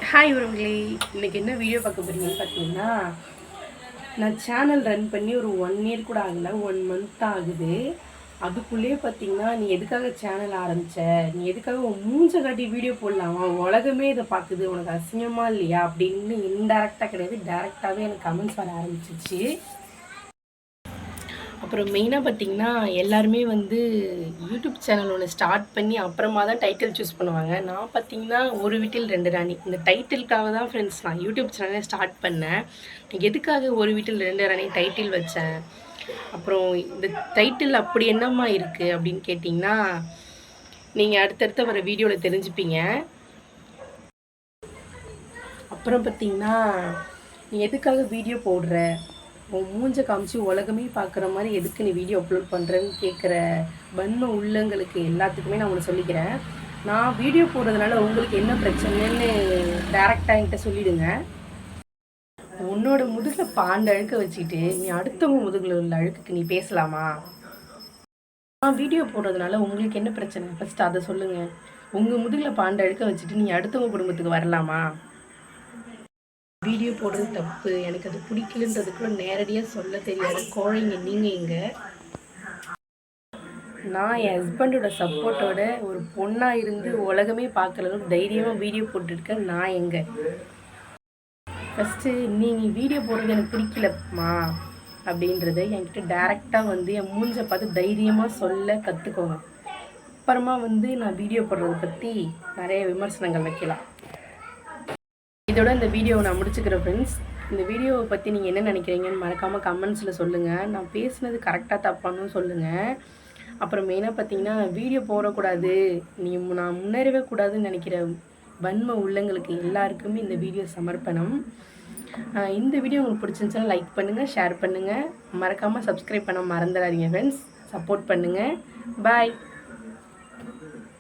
Hi உறவுகளே, இன்றைக்கி என்ன வீடியோ பார்க்க போகிறீங்கன்னு பார்த்தீங்கன்னா, நான் சேனல் ரன் பண்ணி ஒரு 1 இயர் கூட ஆகலை, 1 மந்த் ஆகுது. அதுக்குள்ளேயே பார்த்தீங்கன்னா, நீ எதுக்காக சேனல் ஆரம்பித்த, நீ எதுக்காக உன் மூஞ்ச காட்டி வீடியோ போடலாமா, உலகமே இதை பார்க்குது, உனக்கு அசிங்கமாக இல்லையா அப்படின்னு இன்டேரக்டாக கிடையாது, டேரெக்டாகவே எனக்கு கமெண்ட்ஸ் வர ஆரம்பிச்சிச்சு. அப்புறம் மெயினாக பார்த்தீங்கன்னா, எல்லாருமே வந்து யூடியூப் சேனல் ஒன்று ஸ்டார்ட் பண்ணி அப்புறமா தான் டைட்டில் சூஸ் பண்ணுவாங்க. நான் பார்த்தீங்கன்னா, ஒரு வீட்டில் 2 ராணி. இந்த டைட்டிலுக்காக தான் ஃப்ரெண்ட்ஸ் நான் யூடியூப் சேனலே ஸ்டார்ட் பண்ணேன். எதுக்காக ஒரு வீட்டில் 2 ராணி டைட்டில் வச்சேன், அப்புறம் இந்த டைட்டில் அப்படி என்னம்மா இருக்குது அப்படின்னு கேட்டிங்கன்னா, நீங்கள் அடுத்தடுத்த வர வீடியோவில் தெரிஞ்சுப்பீங்க. அப்புறம் பார்த்தீங்கன்னா, நீ எதுக்காக வீடியோ போடுற, உன் மூஞ்ச காமிச்சு உலகமே பார்க்குற மாதிரி எதுக்கு நீ வீடியோ அப்லோட் பண்ணுறேன்னு கேட்குற வன்ம உள்ளங்களுக்கு எல்லாத்துக்குமே நான் ஒன்று சொல்லிக்கிறேன். நான் வீடியோ போடுறதுனால உங்களுக்கு என்ன பிரச்சனைன்னு டேரெக்டாக என்கிட்ட சொல்லிவிடுங்க. உன்னோட முதுகில் பாண்ட அழுக்க வச்சுக்கிட்டு நீ அடுத்தவங்க முதுகில் உள்ள அழுக்குக்கு நீ பேசலாமா? நான் வீடியோ போடுறதுனால உங்களுக்கு என்ன பிரச்சனை, ஃபஸ்ட்டு அதை சொல்லுங்கள். உங்கள் முதுகில் பாண்ட அழுக்க வச்சுட்டு நீ அடுத்தவங்க குடும்பத்துக்கு வரலாமா? வீடியோ போடுறது தப்பு, எனக்கு அது பிடிக்கலன்றதுக்குள்ள நேரடியாக சொல்ல தெரியாத கோழைங்க நீங்கள் இங்கே. நான் என் ஹஸ்பண்டோட சப்போர்ட்டோட ஒரு பொண்ணாக இருந்து உலகமே பார்க்குற அளவுக்கு தைரியமாக வீடியோ போட்டுருக்கேன். நான் எங்கே ஃபஸ்ட்டு நீங்கள் வீடியோ போடுறது எனக்கு பிடிக்கலம்மா அப்படின்றத என்கிட்ட டேரெக்டாக வந்து என் மூஞ்சை பார்த்து தைரியமாக சொல்ல கற்றுக்கோங்க. அப்புறமா வந்து நான் வீடியோ போடுறதை பற்றி நிறைய விமர்சனங்கள் வைக்கலாம். இதோட இந்த வீடியோவை நான் முடிச்சுக்கிறேன் ஃப்ரெண்ட்ஸ். இந்த வீடியோவை பற்றி நீங்கள் என்ன நினைக்கிறீங்கன்னு மறக்காமல் கமெண்ட்ஸில் சொல்லுங்கள். நான் பேசுனது கரெக்டாக தப்பானு சொல்லுங்கள். அப்புறம் மெயினாக பார்த்தீங்கன்னா, வீடியோ போடக்கூடாது, நான் முன்னேறவே கூடாதுன்னு நினைக்கிற வன்ம உள்ளங்களுக்கு எல்லாருக்குமே இந்த வீடியோ சமர்ப்பணம். இந்த வீடியோ உங்களுக்கு பிடிச்சிருந்துச்சுன்னா லைக் பண்ணுங்கள், ஷேர் பண்ணுங்கள், மறக்காமல் சப்ஸ்கிரைப் பண்ண மறந்துடாதீங்க ஃப்ரெண்ட்ஸ். சப்போர்ட் பண்ணுங்கள். பாய்.